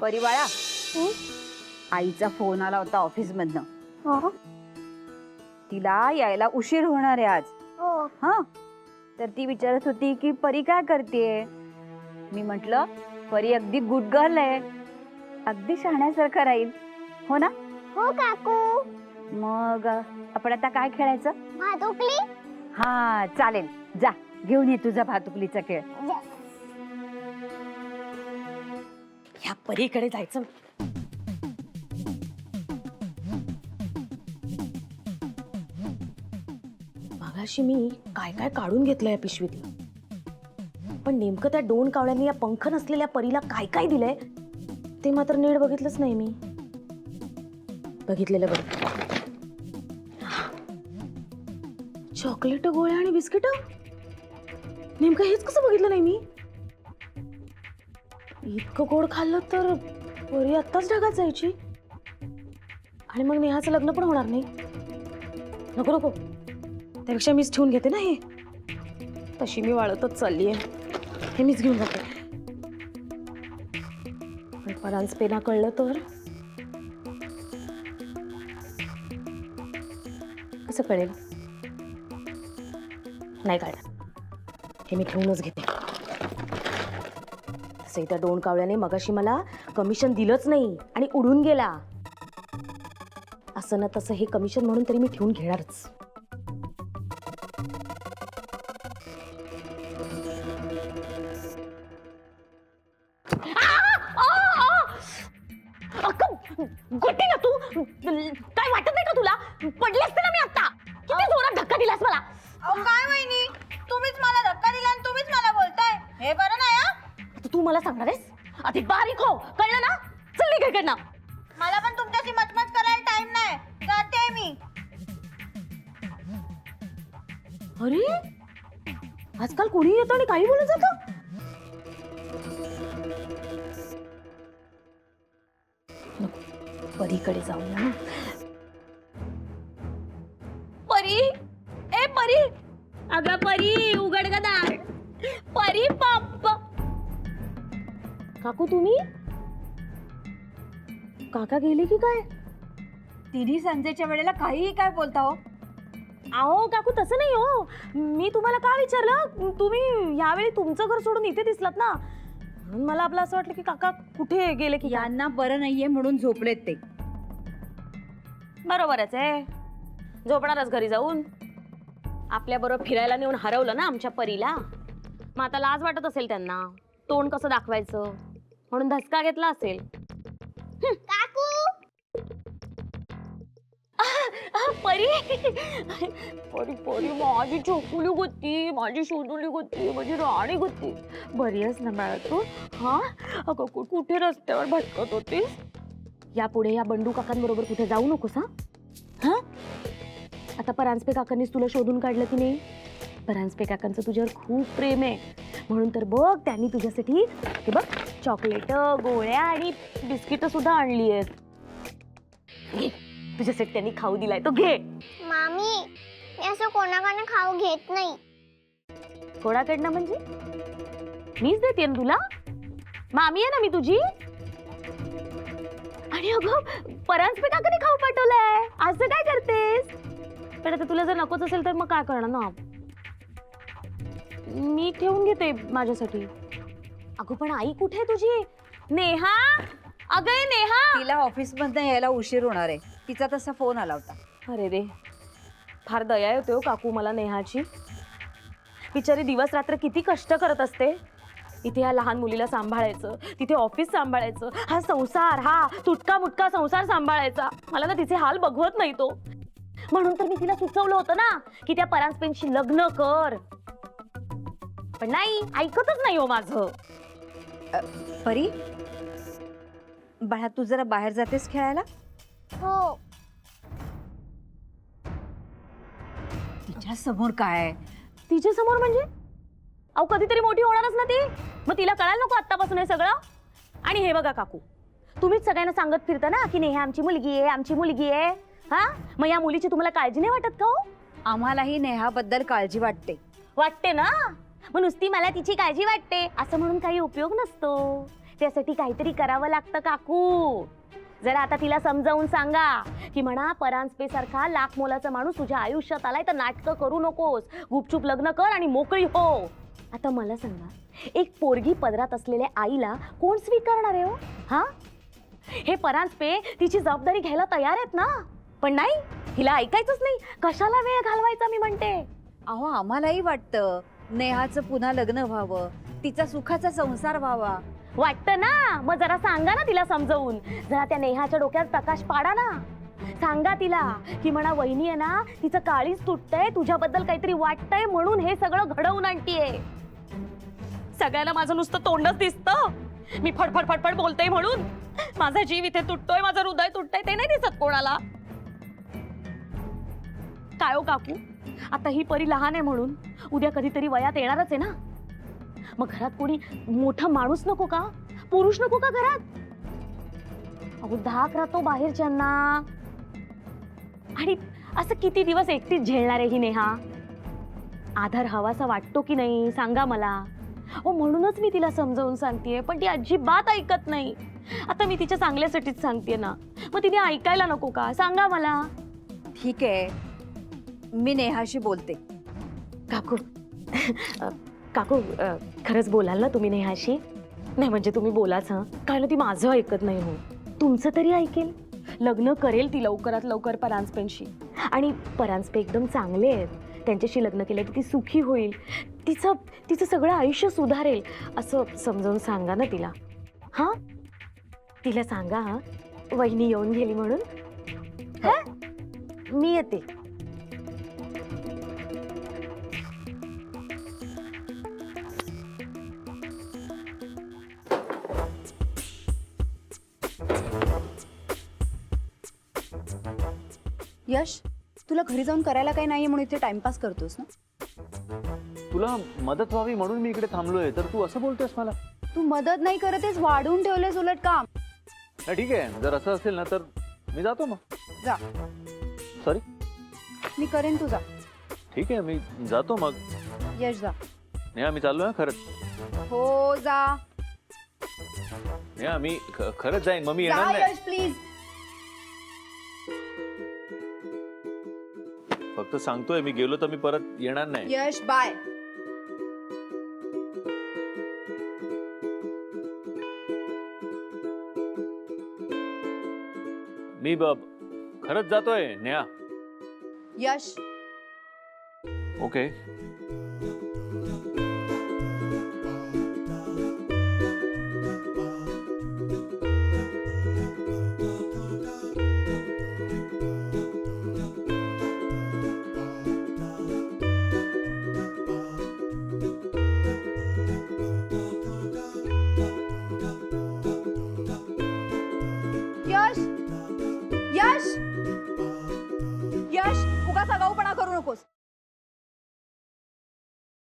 परिवाळा, आईचा फोन आला होता ऑफिस मधनं. हो तिला यायला उशीर होणार आहे आज. हो हा, तर ती विचारत होती की परी काय करतेय. मी म्हंटल परी अगदी गुड गर्ल आहे, अगदी शहाण्यासारखं राहील. हो ना? हो काकू. मग आपण आता काय खेळायचं? भातुकली. हा चालेल, जा घेऊन ये तुझा भातुकलीचा खेळ. ह्या परीकडे जायचं. मागाशी मी काय काय काढून घेतलं या पिशवीतलं, पण नेमकं त्या दोन कावळ्यांनी या पंख नसलेल्या परीला काय काय दिलंय ते मात्र नीट बघितलंच नाही मी. बघितलेलं बरं. चॉकलेट, गोळ्या आणि बिस्किट. नेमकं हेच कसं बघितलं नाही मी. इतकं गोड खाल्लं तर परी आत्ताच ढगात जायची आणि मग नेहाचं लग्न पण होणार नाही. नको नको, त्यापेक्षा मीच ठेवून घेते ना हे. तशी मी वाळतच चालली आहे, हे मीच घेऊन जाते. पण परांज पेना कळलं तर कसं कळेल? नाही कळणार, हे मी ठेवूनच घेते. तसंही त्या दोन कावळ्याने मगाशी मला कमिशन दिलंच नाही आणि उडून गेला. असं ना तसं हे कमिशन म्हणून तरी मी ठेवून घेणारच. गोटी ना तू, काय वाटत नाही का तुला? पडली असते ना मी आता. किती जोरात धक्का दिलास मला. काय वहिनी, तुम्हीच मला धक्का दिला आणि तुम्हीच मला बोलताय, हे बरं नाही हा. तू मला सांगणार आहेस? अधिक बारीक हो, कळलं ना? चल निघ इकडनं. मला पण तुमच्याशी मचमच करायला टाइम नाही, जाते मी. अरे आजकाल कोणी येतं आणि काही बोलत जातं. परीकडे जाऊया ना. परी, ए परी, अगं परी उघड ग दार. परी पाप. काकू तुम्ही? काका गेले की काय? तिन्ही संजेच्या वेळेला काहीही काय बोलता हो. अहो काकू तसं नाही हो, मी तुम्हाला का विचारलं, तुम्ही यावेळी तुमचं घर सोडून इथे दिसलात ना, म्हणून मला आपलं असं वाटलं की काका कुठे गेले की. यांना बरं नाहीये म्हणून झोपलेत ते. बरोबरच आहे, झोपणारच घरी जाऊन. आपल्या बरोबर फिरायला नेऊन हरवलं ना आमच्या परीला. मग आता लाज वाटत असेल त्यांना, तोंड कसं दाखवायचं म्हणून धसका घेतला असेल. काकू. परी परी परी माझी चोकुली होती, माझी शोधुली होती, माझी राणी होती. बरी आहेस ना बाळा तू? हा अगं कुठे रस्त्यावर भटकत होतीस? यापुढे या बंडू काकांबरोबर कुठे जाऊ नकोस. हा, आता परांजपे काकांनीच तुला शोधून काढलं की नाही? परांजपे काकांचं तुझ्यावर खूप प्रेम आहे, म्हणून तर बघ त्यांनी तुझ्यासाठी हे बघ चॉकलेट, गोळ्या आणि बिस्किट सुद्धा आणली आहेत. घे, तुझ्यासाठी त्यांनी खाऊ दिलाय, तो घे. मामी, मी असं कोणाकडनं खाऊ घेत नाही. कोणाकडनं म्हणजे? मीच देते ना तुला, मामी आहे ना मी तुझी. आणि अगं परांजपे काकाने खाऊ पाठवलाय, असं काय करतेस? पण आता तुला जर नकोच असेल तर मग काय करणार ना, मी ठेवून घेते माझ्यासाठी. अगं पण आई कुठे आहे तुझी? नेहा, अगं नेहा. तिला ऑफिस मधनं यायला उशीर होणार आहे, तिचा तसा फोन आला होता. अरे रे, फार दया येते हो काकू मला नेहाची. बिचारी दिवस रात्र किती कष्ट करत असते. इथे ह्या लहान मुलीला सांभाळायचं, तिथे ऑफिस सांभाळायचं, हा संसार, हा तुटका मुटका संसार सांभाळायचा. मला ना तिचे हाल बघवत नाही तो. म्हणून तर मी तिला सुचवलं होतं ना की त्या परांजपेंशी लग्न कर, पण नाही, ऐकतच नाही हो माझं. परी बाळा, तू जरा बाहेर जातेस खेळायला? हो. तिच्या समोर काय? तिच्या समोर म्हणजे? अहो कधीतरी मोठी होणारच ना ती, मग तिला कळायला नको आत्तापासून हे सगळं. आणि हे बघा काकू, तुम्हीच सगळ्यांना सांगत फिरता ना की नेहा आमची मुलगी आहे, आमची मुलगी आहे. हा, मग या मुलीची तुम्हाला काळजी नाही वाटत का हो? आम्हालाही नेहाबद्दल काळजी वाटते. वाटते ना, मग नुसती मला तिची काळजी वाटते असं म्हणून काही उपयोग नसतो. त्यासाठी काहीतरी करावं लागतं काकू. जरा आता तिला समजावून सांगा की म्हणा परांजपे सारखा लाख मोलाचा माणूस तुझ्या आयुष्यात आलाय तर नाटकं करू नकोस, गुपचूप लग्न कर आणि मोकळी हो. आता मला सांगा, एक पोरगी पदरात असलेल्या आईला कोण स्वीकारणार आहे हो? हा, हे परांजपे तिची जबाबदारी घ्यायला तयार आहेत ना, पण नाही, हिला ऐकायचंच नाही. कशाला वेळ घालवायचा मी म्हणते. अहो आम्हालाही वाटतं नेहाचं पुन्हा लग्न व्हावं, तिचा सुखाचा संसार व्हावा. वाटतं ना, मग जरा सांगा ना तिला समजावून. जरा त्या नेहाच्या डोक्यात प्रकाश पाडा ना. सांगा तिला की म्हणा वहिनी आहे ना, तिचं काळीच तुटतंय, तुझ्याबद्दल काहीतरी वाटतंय म्हणून हे सगळं घडवून आणतीये. सगळ्यांना माझं नुसतं तोंडच दिसतं, मी फडफड फडफड बोलते म्हणून. माझा जीव इथे तुटतोय, माझं हृदय तुटतंय, ते नाही दिसत कोणाला. काय हो काकू, आता ही परी लहान आहे म्हणून उद्या कधीतरी वयात येणारच आहे ना. मग घरात कोणी मोठा माणूस नको का, पुरुष नको का घरात? अहो धाक राहतो बाहेरच्यांना. आणि असं किती दिवस एकटीच झेलणार आहे ही नेहा? आधार हवासा वाटतो की नाही सांगा मला. हो म्हणूनच मी तिला समजावून सांगतेय, पण ती अजिबात ऐकत नाही. आता मी तिच्या चांगल्यासाठीच सांगतेय ना, मग तिने ऐकायला नको का सांगा मला. ठीक आहे, मी नेहाशी बोलते. काकू काकू खरंच बोलाल ना तुम्ही नेहाशी? नाही म्हणजे तुम्ही बोलाच हं, कारण ती माझं ऐकत नाही हो. तुमचं तरी ऐकेल. लग्न करेल ती लवकरात लवकर परांजपेंशी. आणि परांजपे एकदम चांगले आहेत, त्यांच्याशी लग्न केलं की ती सुखी होईल, तिचं सगळं आयुष्य सुधारेल असं समजावून सांगा ना तिला. हां तिला सांगा हां, वहिनी येऊन गेली म्हणून. हां मी येते. यश, तुला घरी जाऊन करायला काही नाहीये म्हणून इथे टाइमपास करतोस ना? तुला मदत व्हावी म्हणून मी इकडे थांबलोय, तर तू असं बोलतोस मला? तू मदत नाही करतेस, वाढवून ठेवलेस उलट काम. नाही ठीक आहे, जर असं असेल ना तर मी जातो मग. जा. सॉरी. मी करेन, तुझा. ठीक आहे मी जातो मग. यश जा. नेहा मी चाललोय खरंच. हो जा. नेहा मी खरंच जाईन, मग मी जा येणार नाही. यश प्लीज. फक्त सांगतोय, मी गेलो तर मी परत येणार नाही. यश बाय. मी खरंच जातोय नेहा. यश. ओके. यश. यश. यश, उगाच आगाऊपणा